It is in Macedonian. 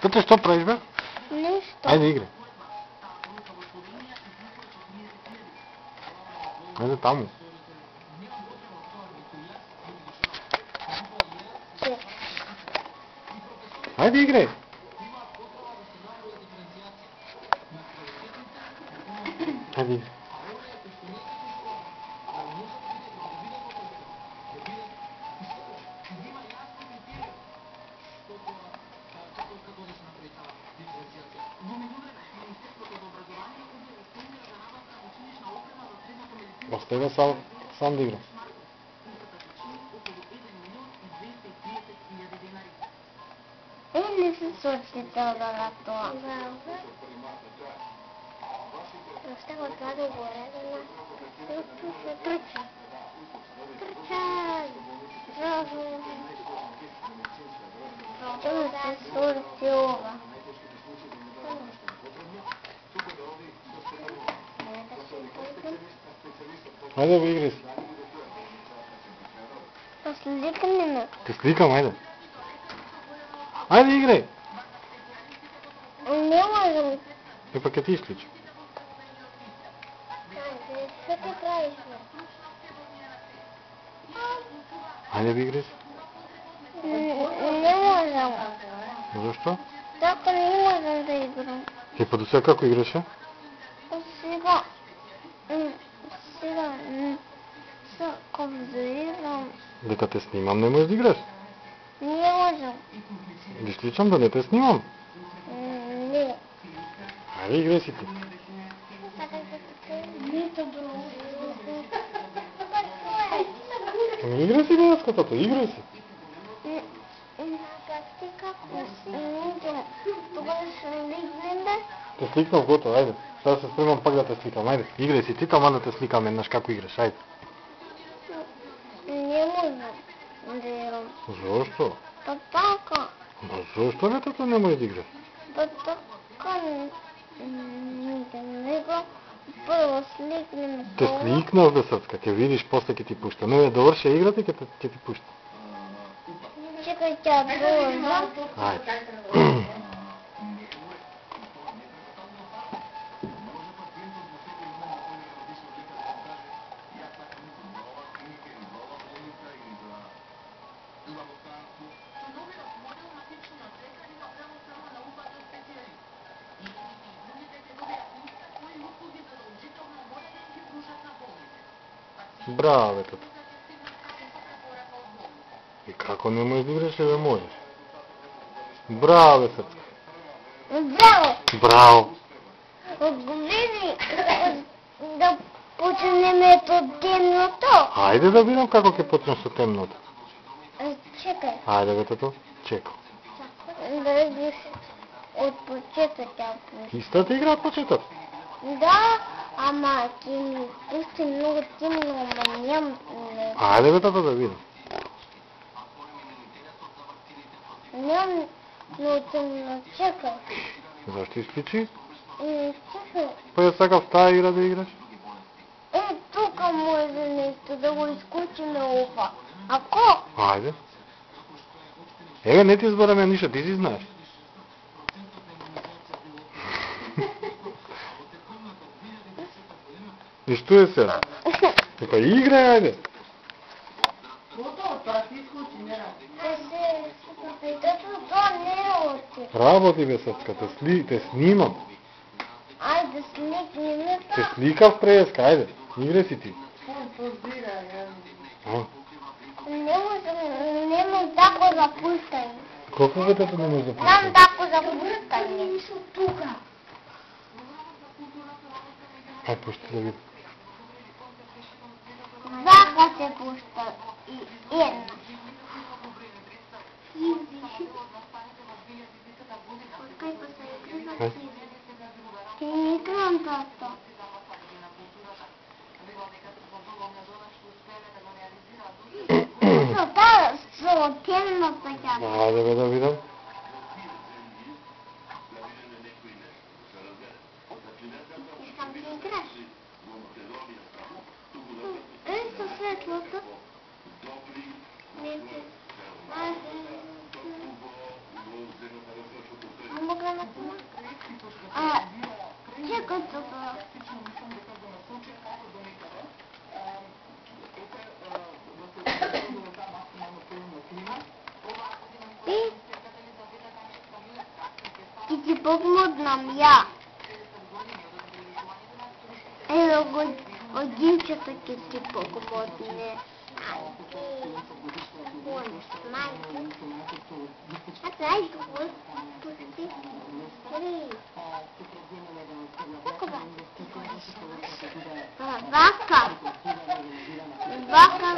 Тате, што правиш, бе? Ништо. Ајде, играј. Ајде таму. Ајде, играј. Ајде, играј. Остави сам да игра. Не се сочетала на това. Ще го отваря горе, тръча. Това се сортила. Ајде, бе, играј си. Сликни ме. Те сликам, ајде. Ајде, играј. Не можем. Пак ќе ти исклучи. Що ти правиш? Ајде, бе, играј си. Не можем. Зашто? Така не можем да играм. Па до сега како играше? Сега как да играм. Дека те снимам, не можеш да играш. Не можем. Ги сличам да не те снимам. Не. Ајде, играј си ти. Играј си, бе, играј си. Ти како тогаш ликнем да? Те сликнав, готово, ајде. Сега се спремам пак да те сликам, ајде. Играј си ти, тама да те сликам еднаш како играш, ајде. Не можем да играм. Зошто? Па така. Зошто бе тато не може да играш? Па така не играм. Прво сликнем. Те сликнав, бе, срцка, ќе видиш, после ќе ти пушта. Но ја доврши играта и ќе ти пушта. Чекай, тя дојде. Ајде. Браво, бе, тато. И како не можеш да играш, бе, можеш. Браво, бе, срцка. Браво! Браво! Види, да почнем ето темното. Ајде да видам како ќе почнеш со темното. Чекай. Ајде, бе, тато, чекам. Да видиш от почеток тя пусти. Истата игра од почеток? Да, ама ти ми пусти много темно, ама нямам... Ајде, бе, тато, да видам. Нямам много темно, чекай. Зашто исклучи? Чекай. Па ја сакав таа игра да играш. Тука може нещо да го изключиме ова. Ако? Ајде. Еве, не ти збораме ништо, ти си знаеш. И што е сега? Па играј, ајде. Готово, тоа ти исклучи, не работи. Тоа не работи. Работи, бе, срцка, те снимам. Ајде, сликни ме Те сликав преска, ајде. Играј си ти. Немам тако за пускање. Колку бе тато не може да Знам пушташ? тако за пускање. Ај, пушти да видам. Вака се пушта и една. Ти не играм тато. Та со темната ќе. Ајде, бе, да видам. Искам да играш. Е, со светлото. Не се. Мога на това? Чекай това. И ти помогнам я. Один все-таки ти помогне. Atrás do rosto, pusти. Vaca. Vaca.